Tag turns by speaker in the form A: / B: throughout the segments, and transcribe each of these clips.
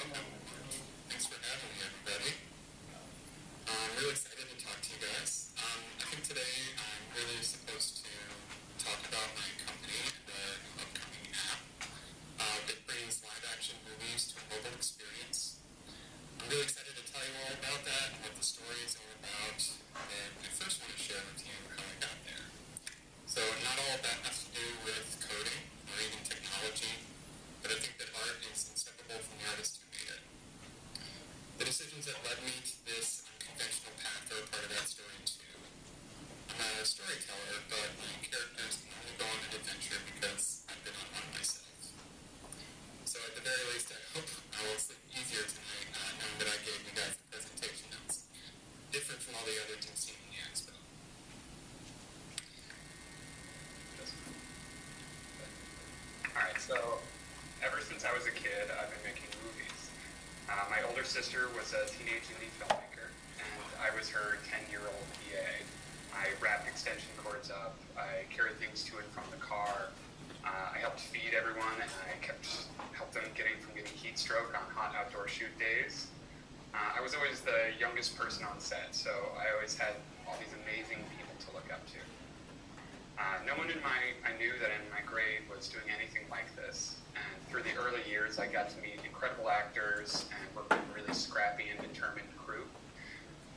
A: Thanks for having me, everybody. I'm really excited to talk to you guys. I think today I'm really supposed to talk about my company and our upcoming app that brings live-action movies to a mobile experience. I'm really excited to tell you all about that and what the story is all about. And I first want to share with you how I got there. So not all of that has to do with coding or even technology, but I think that art is inseparable from the artist who made it. The decisions that led me to this unconventional path are a part of that story too. I'm a storyteller, but my characters can only go on an adventure because I've been on one myself. So at the very least, I hope I will sleep easier tonight knowing that I gave you guys a presentation that's different from all the others you've seen in the Expo.
B: Alright, so ever since I was a kid, I've been making movies. My older sister was a teenage indie filmmaker, and I was her 10-year-old EA. I wrapped extension cords up, I carried things to and from the car, I helped feed everyone, and I helped them from getting heat stroke on hot outdoor shoot days. I was always the youngest person on set, so I always had all these amazing people to look up to. No one I knew that in my grade was doing anything like this, and through the early years I got to meet incredible actors and work with a really scrappy and determined crew.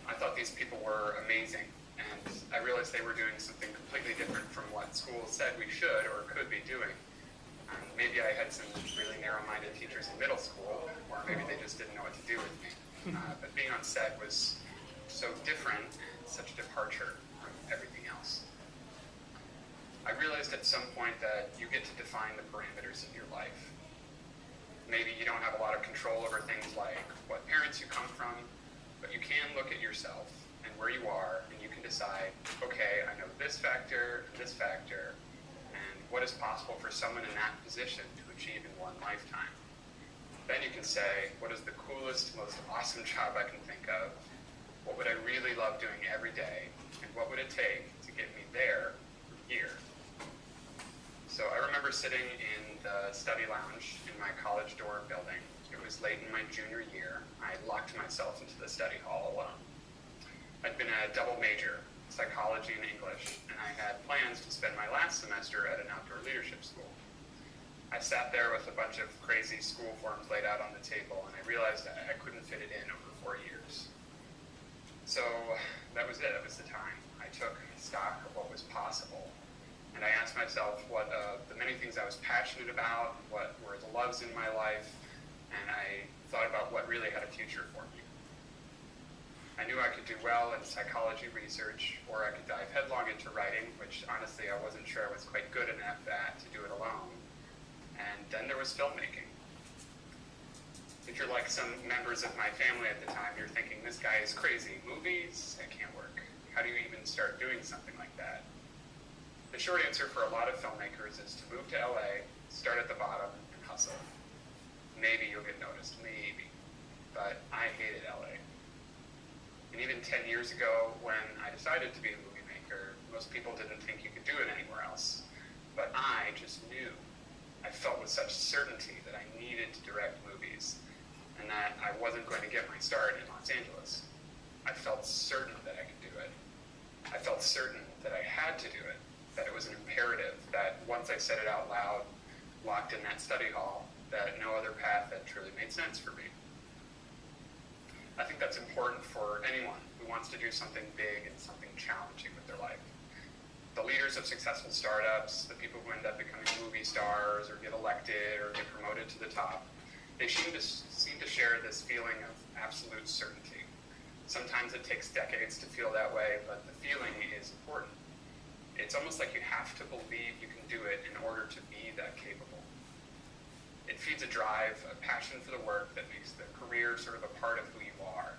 B: I thought these people were amazing, and I realized they were doing something completely different from what school said we should or could be doing. Maybe I had some really narrow-minded teachers in middle school, or maybe they just didn't know what to do with me. But being on set was so different and such a departure from everything else. I realized at some point that you get to define the parameters of your life. Maybe you don't have a lot of control over things like what parents you come from, but you can look at yourself and where you are, and you can decide, okay, I know this factor, and what is possible for someone in that position to achieve in one lifetime. Then you can say, what is the coolest, most awesome job I can think of? What would I really love doing every day? And what would it take to get me there from here? So I remember sitting in the study lounge in my college dorm building. It was late in my junior year. I locked myself into the study hall alone. I'd been a double major, psychology and English, and I had plans to spend my last semester at an outdoor leadership school. I sat there with a bunch of crazy school forms laid out on the table, and I realized I couldn't fit it in over 4 years. So that was it. That was the time. I took stock of what was possible. And I asked myself what the many things I was passionate about, what were the loves in my life, and I thought about what really had a future for me. I knew I could do well in psychology research, or I could dive headlong into writing, which honestly I wasn't sure I was quite good enough at to do it alone. And then there was filmmaking. If you're like some members of my family at the time, you're thinking, this guy is crazy. Movies? That can't work. How do you even start doing something like that? The short answer for a lot of filmmakers is to move to LA, start at the bottom, and hustle. Maybe you'll get noticed, maybe. But I hated LA. And even 10 years ago, when I decided to be a movie maker, most people didn't think you could do it anywhere else. But I just knew. I felt with such certainty that I needed to direct movies, and that I wasn't going to get my start in Los Angeles. I felt certain that I could do it. I felt certain that I had to do it. That it was an imperative, that once I said it out loud, locked in that study hall, that no other path had truly made sense for me. I think that's important for anyone who wants to do something big and something challenging with their life. The leaders of successful startups, the people who end up becoming movie stars or get elected or get promoted to the top, they seem to share this feeling of absolute certainty. Sometimes it takes decades to feel that way, but the feeling is important. It's almost like you have to believe you can do it in order to be that capable. It feeds a drive, a passion for the work that makes the career sort of a part of who you are.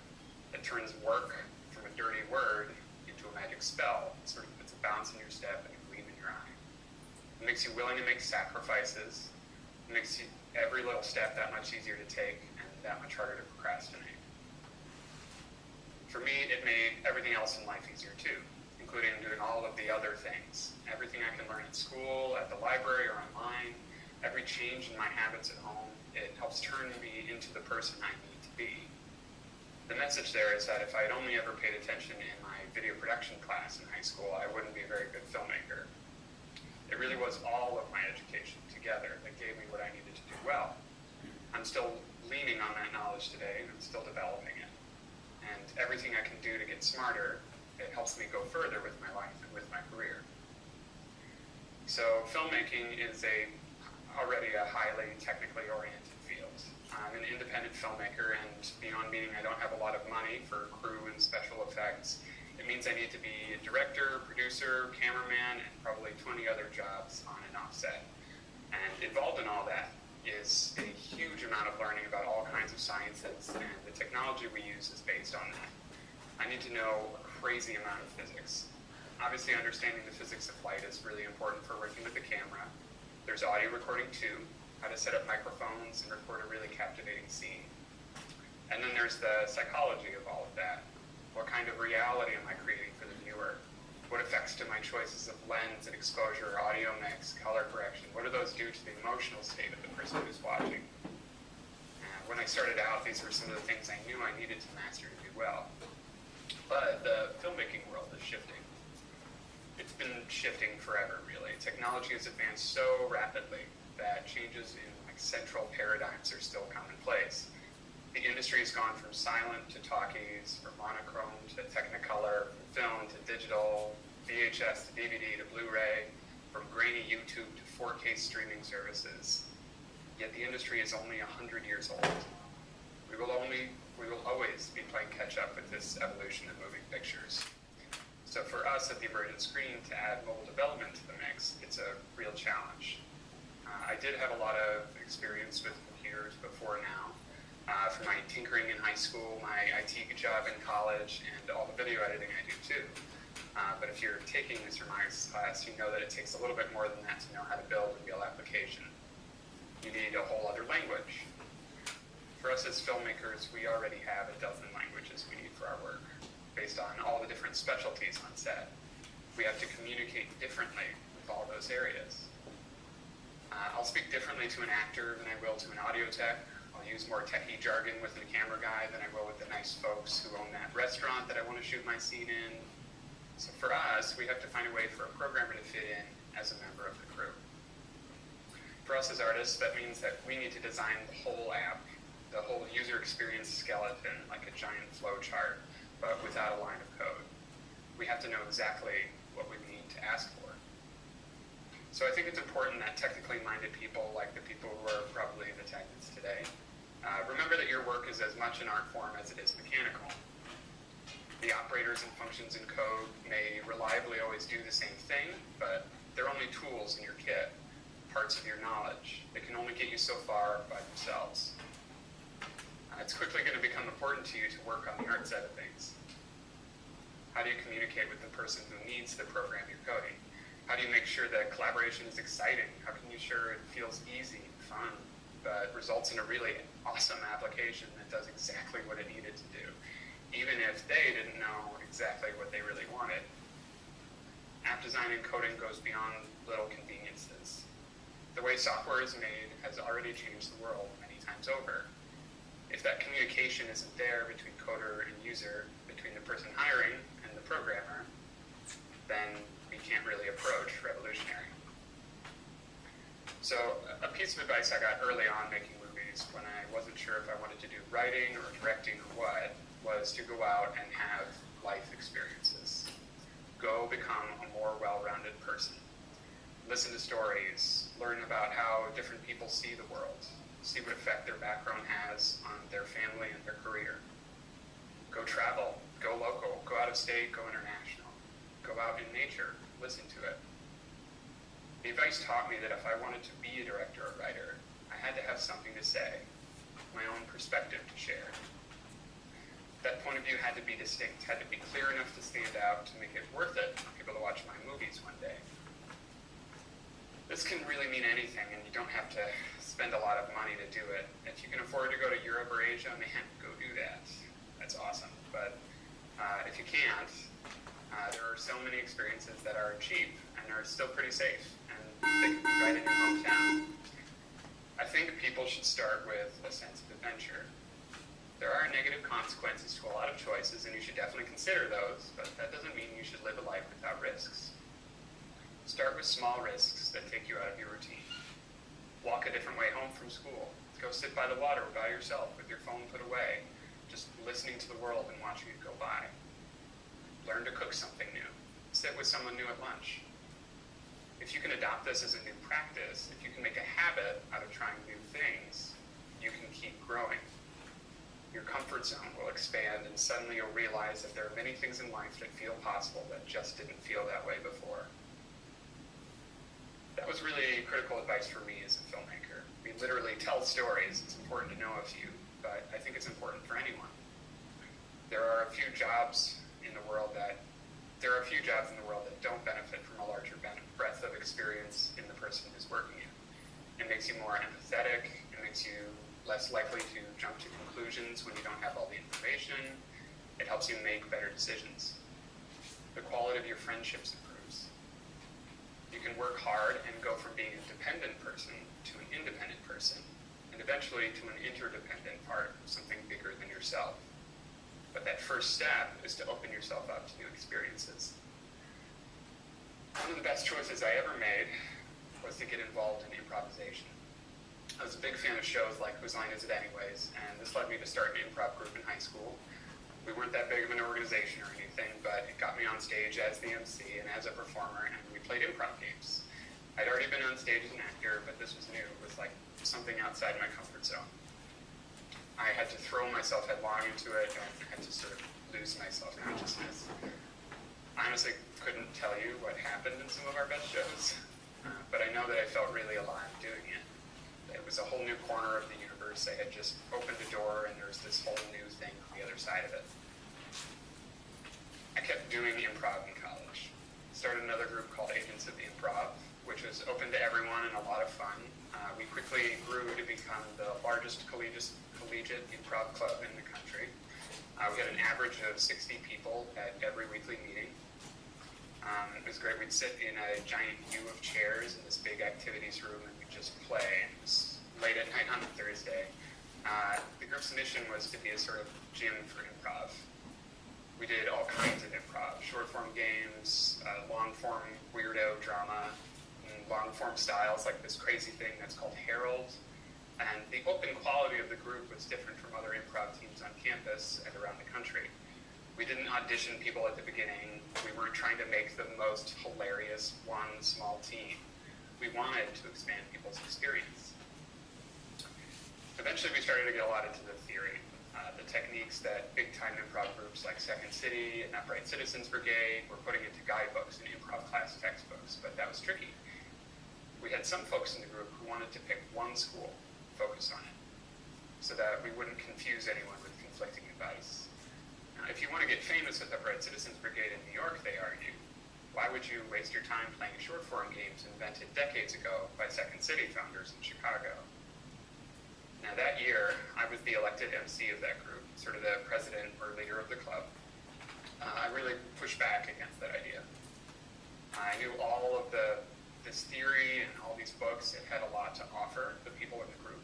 B: It turns work from a dirty word into a magic spell. It sort of puts a bounce in your step and a gleam in your eye. It makes you willing to make sacrifices. It makes every little step that much easier to take and that much harder to procrastinate. For me, it made everything else in life easier too, including doing all of the other things. Everything I can learn at school, at the library, or online, every change in my habits at home, It helps turn me into the person I need to be. The message there is that if I had only ever paid attention in my video production class in high school, I wouldn't be a very good filmmaker. It really was all of my education together that gave me what I needed to do well. I'm still leaning on that knowledge today, and I'm still developing it. And everything I can do to get smarter, it helps me go further with my life and with my career. So filmmaking is already a highly technically oriented field. I'm an independent filmmaker, and beyond meaning I don't have a lot of money for crew and special effects, it means I need to be a director, producer, cameraman, and probably 20 other jobs on and off set. And involved in all that is a huge amount of learning about all kinds of sciences, and the technology we use is based on that. I need to know a crazy amount of physics. Obviously, understanding the physics of light is really important for working with the camera. There's audio recording too, how to set up microphones and record a really captivating scene. And then there's the psychology of all of that. What kind of reality am I creating for the viewer? What effects do my choices of lens and exposure, audio mix, color correction, what do those do to the emotional state of the person who's watching? When I started out, these were some of the things I knew I needed to master to do well. But the filmmaking world is shifting. It's been shifting forever, really. Technology has advanced so rapidly that changes in central paradigms are still commonplace. The industry has gone from silent to talkies, from monochrome to technicolor, from film to digital, VHS to DVD to Blu-ray, from grainy YouTube to 4K streaming services. Yet the industry is only 100 years old. We will always be playing catch up with this evolution of moving pictures. So for us at the Emergent Screen to add mobile development to the mix, it's a real challenge. I did have a lot of experience with computers before now. From my tinkering in high school, my IT job in college, and all the video editing I do too. But if you're taking this Remarks class, you know that it takes a little bit more than that to know how to build a real application. You need a whole other language. For us as filmmakers, we already have a dozen languages we need for our work, based on all the different specialties on set. We have to communicate differently with all those areas. I'll speak differently to an actor than I will to an audio tech. I'll use more techie jargon with the camera guy than I will with the nice folks who own that restaurant that I want to shoot my scene in. So for us, we have to find a way for a programmer to fit in as a member of the crew. For us as artists, that means that we need to design the whole app, the whole user experience skeleton, like a giant flow chart, but without a line of code. We have to know exactly what we need to ask for. So I think it's important that technically minded people, like the people who are probably in attendance today, remember that your work is as much an art form as it is mechanical. The operators and functions in code may reliably always do the same thing, but they're only tools in your kit, parts of your knowledge. They can only get you so far by themselves. It's quickly going to become important to you to work on the art side of things. How do you communicate with the person who needs the program you're coding? How do you make sure that collaboration is exciting? How can you ensure it feels easy and fun, but results in a really awesome application that does exactly what it needed to do, even if they didn't know exactly what they really wanted? App design and coding goes beyond little conveniences. The way software is made has already changed the world many times over. If that communication isn't there between coder and user, between the person hiring and the programmer, then we can't really approach revolutionary. So a piece of advice I got early on making movies when I wasn't sure if I wanted to do writing or directing or what, was to go out and have life experiences. Go become a more well-rounded person. Listen to stories, learn about how different people see the world, see what effect their background has on their family and their career. Go travel, go local, go out of state, go international. Go out in nature, listen to it. The advice taught me that if I wanted to be a director or writer, I had to have something to say, my own perspective to share. That point of view had to be distinct, had to be clear enough to stand out to make it worth it for people to watch my movies one day. This can really mean anything, and you don't have to spend a lot of money to do it. If you can afford to go to Europe or Asia, man, go do that. That's awesome. But if you can't, there are so many experiences that are cheap and are still pretty safe, and they can be right in your hometown. I think people should start with a sense of adventure. There are negative consequences to a lot of choices, and you should definitely consider those, but that doesn't mean you should live a life without risks. Start with small risks that take you out of your routine. Walk a different way home from school. Go sit by the water by yourself with your phone put away, just listening to the world and watching it go by. Learn to cook something new. Sit with someone new at lunch. If you can adopt this as a new practice, if you can make a habit out of trying new things, you can keep growing. Your comfort zone will expand, and suddenly you'll realize that there are many things in life that feel possible that just didn't feel that way before. That was really critical advice for me as a filmmaker. We literally tell stories. It's important to know a few, but I think it's important for anyone. There are a few jobs in the world that don't benefit from a larger breadth of experience in the person who's working it. It makes you more empathetic. It makes you less likely to jump to conclusions when you don't have all the information. It helps you make better decisions. The quality of your friendships improves. You can work hard and go from being a dependent person to an independent person, and eventually to an interdependent part of something bigger than yourself. But that first step is to open yourself up to new experiences. One of the best choices I ever made was to get involved in improvisation. I was a big fan of shows like Whose Line Is It Anyways, and this led me to start an improv group in high school. We weren't that big of an organization or anything, but it got me on stage as the MC and as a performer, and we played improv games. I'd already been on stage as an actor, but this was new. It was like something outside my comfort zone. I had to throw myself headlong into it, and I had to sort of lose my self-consciousness. I honestly couldn't tell you what happened in some of our best shows, but I know that I felt really alive doing it. It was a whole new corner of the universe. I had just opened a door, and there was this whole new thing on the other side of it. I kept doing improv in college. Started another group called Agents of the Improv, which was open to everyone and a lot of fun. We quickly grew to become the largest collegiate improv club in the country. We had an average of 60 people at every weekly meeting. It was great. We'd sit in a giant U of chairs in this big activities room, and we'd just play. It was late at night on a Thursday. The group's mission was to be a sort of gym for improv. We did all kinds of improv, short-form games, long-form weirdo drama, and long-form styles like this crazy thing that's called Carrol. And the open quality of the group was different from other improv teams on campus and around the country. We didn't audition people at the beginning. We weren't trying to make the most hilarious one small team. We wanted to expand people's experience. Eventually, we started to get a lot into the theory, the techniques that big-time improv groups like Second City and Upright Citizens Brigade were putting into guidebooks and improv class textbooks, but that was tricky. We had some folks in the group who wanted to pick one school, focus on it, so that we wouldn't confuse anyone with conflicting advice. If you want to get famous with Upright Citizens Brigade in New York, they argue, why would you waste your time playing short-form games invented decades ago by Second City founders in Chicago? Now that year, I was the elected MC of that group, sort of the president or leader of the club. I really pushed back against that idea. I knew all of this theory and all these books. It had a lot to offer the people in the group,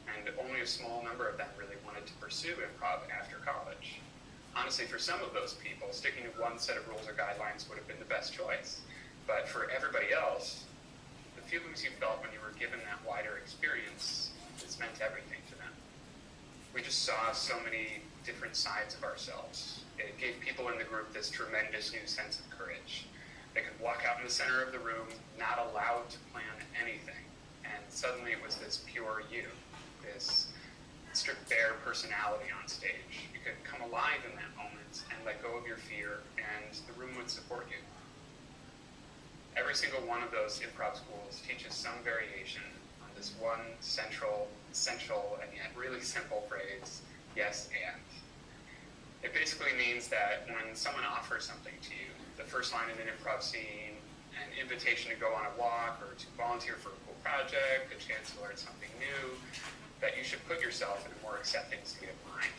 B: and only a small number of them really wanted to pursue improv after college. Honestly, for some of those people, sticking to one set of rules or guidelines would have been the best choice. But for everybody else, the feelings you felt when you were given that wider experience, this meant everything to them. We just saw so many different sides of ourselves. It gave people in the group this tremendous new sense of courage. They could walk out in the center of the room, not allowed to plan anything, and suddenly it was this pure you, this stripped bare personality on stage. You could come alive in that moment and let go of your fear, and the room would support you. Every single one of those improv schools teaches some variation on this one central, essential, and yet really simple phrase, yes and. It basically means that when someone offers something to you, the first line in an improv scene, an invitation to go on a walk or to volunteer for a cool project, a chance to learn something new, that you should put yourself in a more accepting state of mind.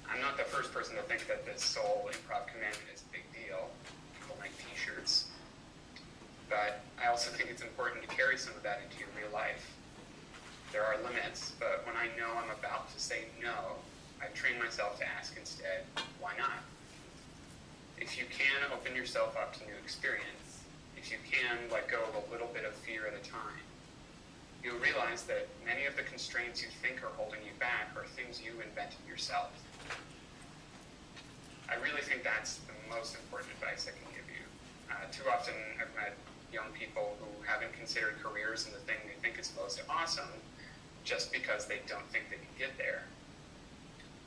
B: I'm not the first person to think that this sole improv commandment is a big deal. People make t-shirts. But I also think it's important to carry some of that into your real life. There are limits, but when I know I'm about to say no, I train myself to ask instead, why not? If you can open yourself up to new experience, if you can let go of a little bit of fear at a time, you'll realize that many of the constraints you think are holding you back are things you invented yourself. I really think that's the most important advice I can give you. Too often I've met young people who haven't considered careers in the thing they think is most awesome just because they don't think they can get there.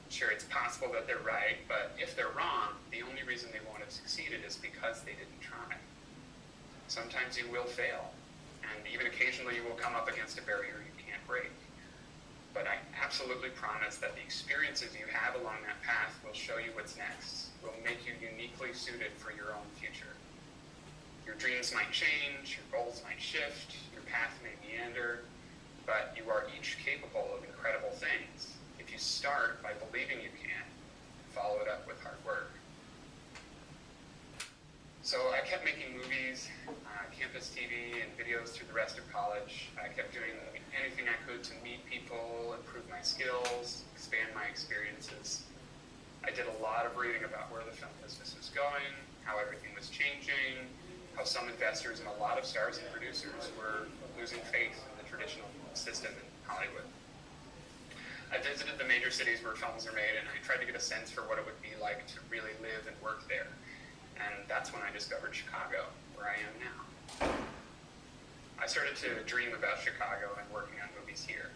B: Sure, it's possible that they're right, but if they're wrong, the only reason they won't have succeeded is because they didn't try. Sometimes you will fail, and even occasionally you will come up against a barrier you can't break. But I absolutely promise that the experiences you have along that path will show you what's next, will make you uniquely suited for your own future. Your dreams might change, your goals might shift, your path may meander, but you are each capable of incredible things if you start by believing you can and follow it up with hard work. So I kept making movies, campus TV, and videos through the rest of college. I kept doing anything I could to meet people, improve my skills, expand my experiences. I did a lot of reading about where the film business was going, how everything was changing, how some investors and a lot of stars and producers were losing faith in the traditional system in Hollywood. I visited the major cities where films are made, and I tried to get a sense for what it would be like to really live and work there. And that's when I discovered Chicago, where I am now. I started to dream about Chicago and working on movies here.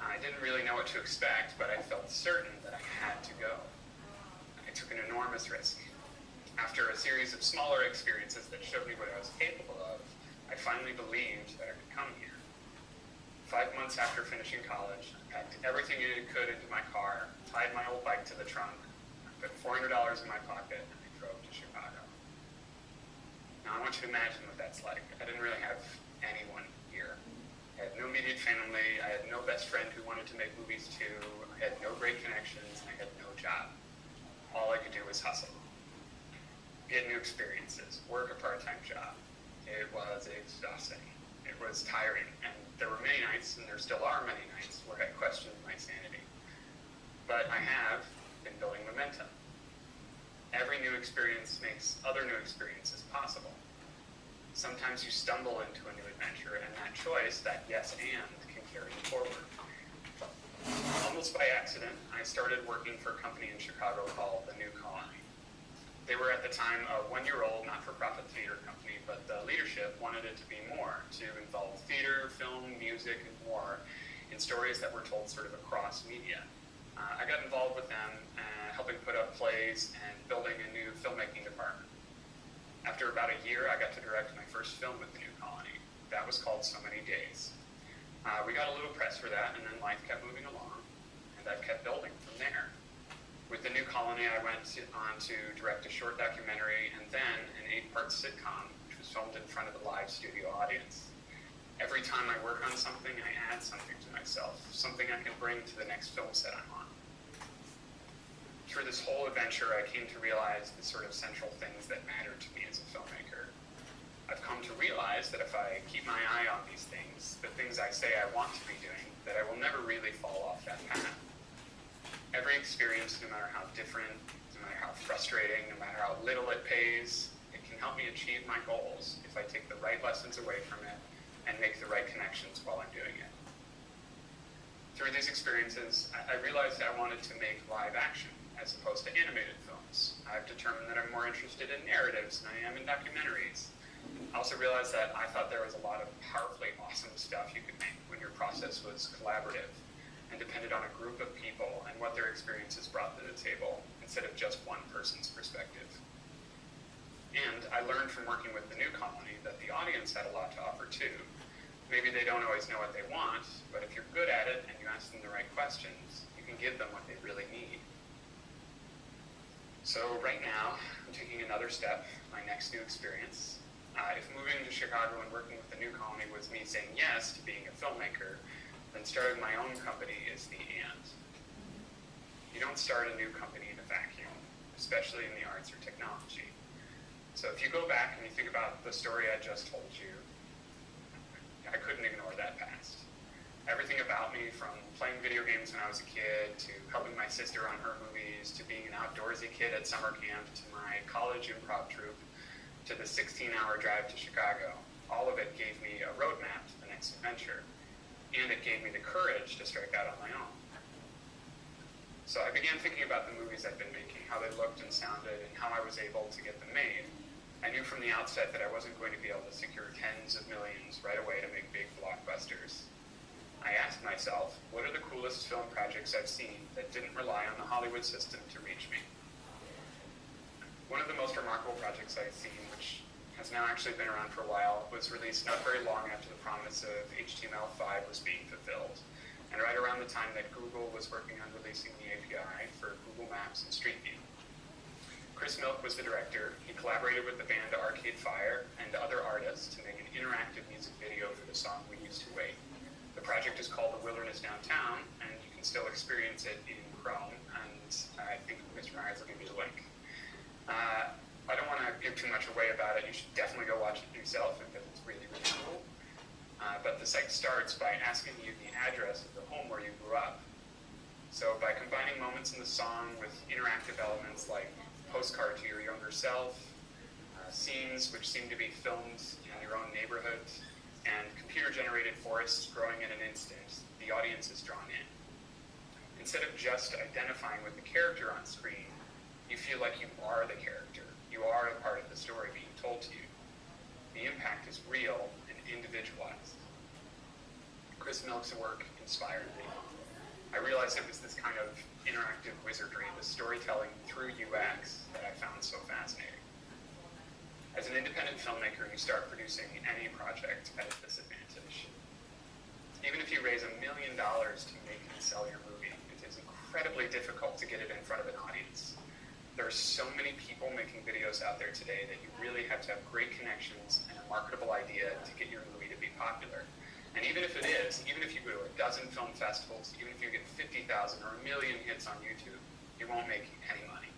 B: I didn't really know what to expect, but I felt certain that I had to go. I took an enormous risk. After a series of smaller experiences that showed me what I was capable of, I finally believed that I could come here. 5 months after finishing college, I packed everything I could into my car, tied my old bike to the trunk, put $400 in my pocket, and I drove to Chicago. Now I want you to imagine what that's like. I didn't really have anyone here. I had no immediate family, I had no best friend who wanted to make movies too, I had no great connections, and I had no job. All I could do was hustle. Get new experiences, work a part-time job. It was exhausting. It was tiring, and there were many nights, and there still are many nights, where I questioned my sanity. But I have been building momentum. Every new experience makes other new experiences possible. Sometimes you stumble into a new adventure, and that choice, that yes and, can carry you forward. Almost by accident, I started working for a company in Chicago called The New Colony. They were at the time a one-year-old not-for-profit theater company, but the leadership wanted it to be more, to involve theater, film, music, and more in stories that were told sort of across media. I got involved with them, helping put up plays and building a new filmmaking department. After about a year, I got to direct my first film with The New Colony. That was called So Many Days. We got a little press for that, and then life kept moving along, and I've kept building from there. With The New Colony, I went on to direct a short documentary and then an 8-part sitcom, which was filmed in front of a live studio audience. Every time I work on something, I add something to myself, something I can bring to the next film set I'm on. Through this whole adventure, I came to realize the sort of central things that matter to me as a filmmaker. I've come to realize that if I keep my eye on these things, the things I say I want to be doing, that I will never really fall off that path. Every experience, no matter how different, no matter how frustrating, no matter how little it pays, it can help me achieve my goals if I take the right lessons away from it and make the right connections while I'm doing it. Through these experiences, I realized I wanted to make live action as opposed to animated films. I've determined that I'm more interested in narratives than I am in documentaries. I also realized that I thought there was a lot of powerfully awesome stuff you could make when your process was collaborative and depended on a group of people and what their experiences brought to the table instead of just one person's perspective. And I learned from working with The New Colony that the audience had a lot to offer too. Maybe they don't always know what they want, but if you're good at it and you ask them the right questions, you can give them what they really need. So right now, I'm taking another step, my next new experience. If moving to Chicago and working with The New Colony was me saying yes to being a filmmaker, then starting my own company is the and. You don't start a new company in a vacuum, especially in the arts or technology. So if you go back and you think about the story I just told you, I couldn't ignore that past. Everything about me, from playing video games when I was a kid, to helping my sister on her movies, to being an outdoorsy kid at summer camp, to my college improv troupe, to the 16-hour drive to Chicago, all of it gave me a roadmap to the next adventure, and it gave me the courage to strike out on my own. So I began thinking about the movies I'd been making, how they looked and sounded, and how I was able to get them made. I knew from the outset that I wasn't going to be able to secure tens of millions right away to make big blockbusters. I asked myself, what are the coolest film projects I've seen that didn't rely on the Hollywood system to reach me? One of the most remarkable projects I've seen, which has now actually been around for a while, was released not very long after the promise of HTML5 was being fulfilled, and right around the time that Google was working on releasing the API for Google Maps and Street View. Chris Milk was the director. He collaborated with the band Arcade Fire and other artists to make an interactive music video for the song We Used to Wait. The project is called The Wilderness Downtown, and you can still experience it in Chrome, and I think Mr. Myers will give you the link. I don't want to give too much away about it. You should definitely go watch it yourself because it's really, really cool. But the site starts by asking you the address of the home where you grew up. So by combining moments in the song with interactive elements like postcard to your younger self, scenes which seem to be filmed in your own neighborhood, and computer-generated forests growing in an instant, the audience is drawn in. Instead of just identifying with the character on screen, you feel like you are the character. You are a part of the story being told to you. The impact is real and individualized. Chris Milk's work inspired me. I realized it was this kind of interactive wizardry, the storytelling through UX, that I found so fascinating. As an independent filmmaker, you start producing any project at a disadvantage. Even if you raise $1 million to make and sell your movie, it is incredibly difficult to get it in front of an audience. There are so many people making videos out there today that you really have to have great connections and a marketable idea to get your movie to be popular. And even if it is, even if you go to a dozen film festivals, even if you get 50,000 or 1 million hits on YouTube, you won't make any money.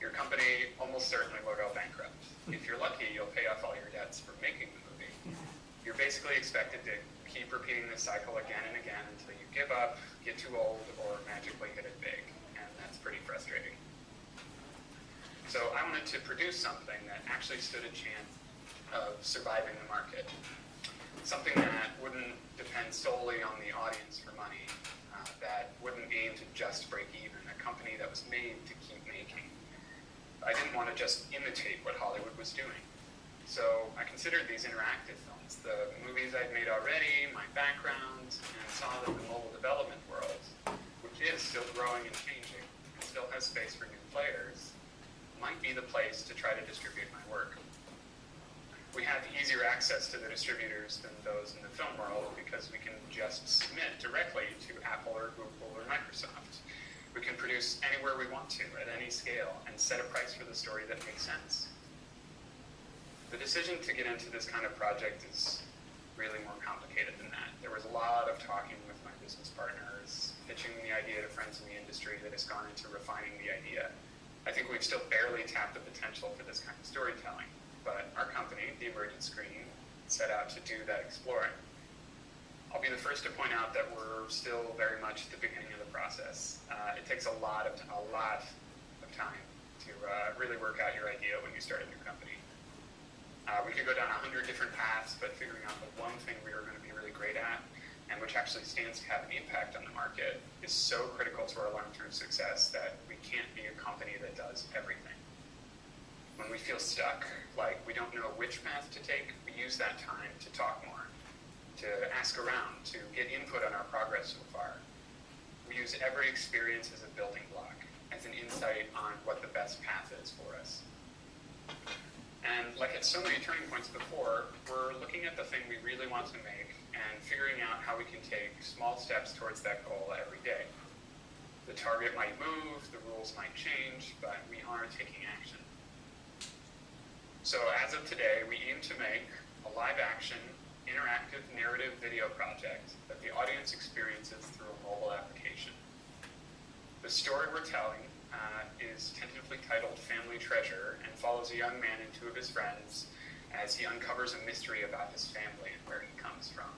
B: Your company almost certainly will go bankrupt. If you're lucky, you'll pay off all your debts for making the movie. You're basically expected to keep repeating this cycle again and again until you give up, get too old, or magically hit it big. And that's pretty frustrating. So I wanted to produce something that actually stood a chance of surviving the market. Something that wouldn't depend solely on the audience for money, that wouldn't aim to just break even, a company that was made to keep making. I didn't want to just imitate what Hollywood was doing. So I considered these interactive films, the movies I'd made already, my background, and saw that the mobile development world, which is still growing and changing, and still has space for new players, might be the place to try to distribute my work. We have easier access to the distributors than those in the film world because we can just submit directly to Apple or Google or Microsoft. We can produce anywhere we want to, at any scale, and set a price for the story that makes sense. The decision to get into this kind of project is really more complicated than that. There was a lot of talking with my business partners, pitching the idea to friends in the industry that has gone into refining the idea. I think we've still barely tapped the potential for this kind of storytelling, but our company, the Emergent Screen, set out to do that exploring. I'll be the first to point out that we're still very much at the beginning of the process. It takes a lot of time to really work out your idea when you start a new company. We could go down 100 different paths, but figuring out the one thing we are going to be really great at, and which actually stands to have an impact on the market, is so critical to our long-term success that we can't be a company that does everything. When we feel stuck, like we don't know which path to take, we use that time to talk more, to ask around, to get input on our progress so far. We use every experience as a building block, as an insight on what the best path is for us. And like at so many turning points before, we're looking at the thing we really want to make and figuring out how we can take small steps towards that goal every day. The target might move, the rules might change, but we are taking action. So as of today, we aim to make a live-action, interactive narrative video project that the audience experiences through a mobile application. The story we're telling is tentatively titled Family Treasure and follows a young man and two of his friends as he uncovers a mystery about his family and where he comes from.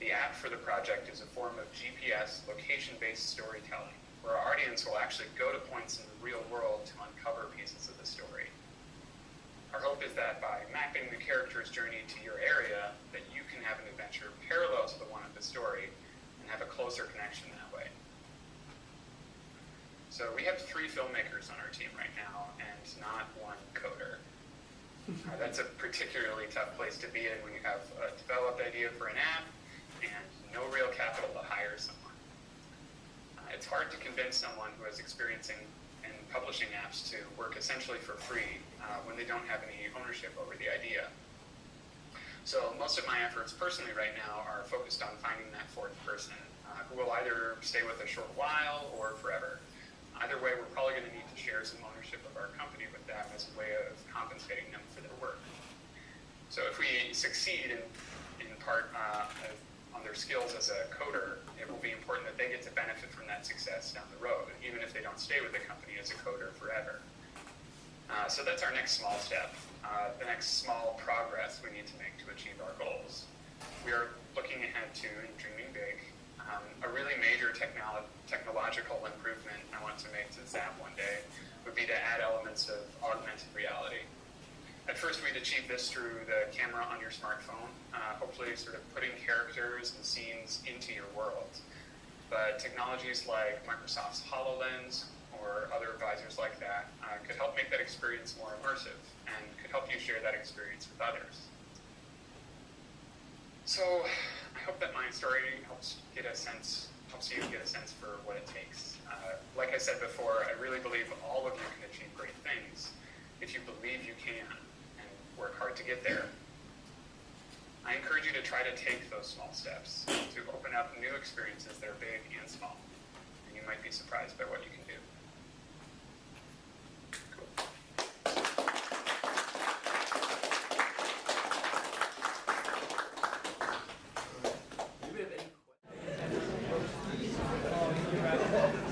B: The app for the project is a form of GPS location-based storytelling, where our audience will actually go to points in the real world to uncover pieces of the story. Our hope is that by mapping the character's journey to your area, that you can have an adventure parallel to the one of the story and have a closer connection that way. So we have 3 filmmakers on our team right now and not 1 coder. That's a particularly tough place to be in when you have a developed idea for an app and no real capital to hire someone. It's hard to convince someone who is experiencing in publishing apps to work essentially for free when they don't have any ownership over the idea. So most of my efforts personally right now are focused on finding that 4th person who will either stay with a short while or forever. Either way, we're probably going to need to share some ownership of our company with them as a way of compensating them for their work. So if we succeed in part on their skills as a coder, it will be important that they get to benefit from that success down the road, even if they don't stay with the company as a coder forever. So that's our next small step, the next small progress we need to make to achieve our goals. We are looking ahead to, and dreaming big, a really major technological improvement I want to make to Zap one day would be to add elements of augmented reality. At first, we'd achieve this through the camera on your smartphone, hopefully sort of putting characters and scenes into your world. But technologies like Microsoft's HoloLens or other advisors like that could help make that experience more immersive and could help you share that experience with others. So I hope that my story helps you get a sense for what it takes. Like I said before, I really believe all of you can achieve great things if you believe you can and work hard to get there. I encourage you to try to take those small steps to open up new experiences that are big and small, and you might be surprised by what you can do.
C: Do we have any questions?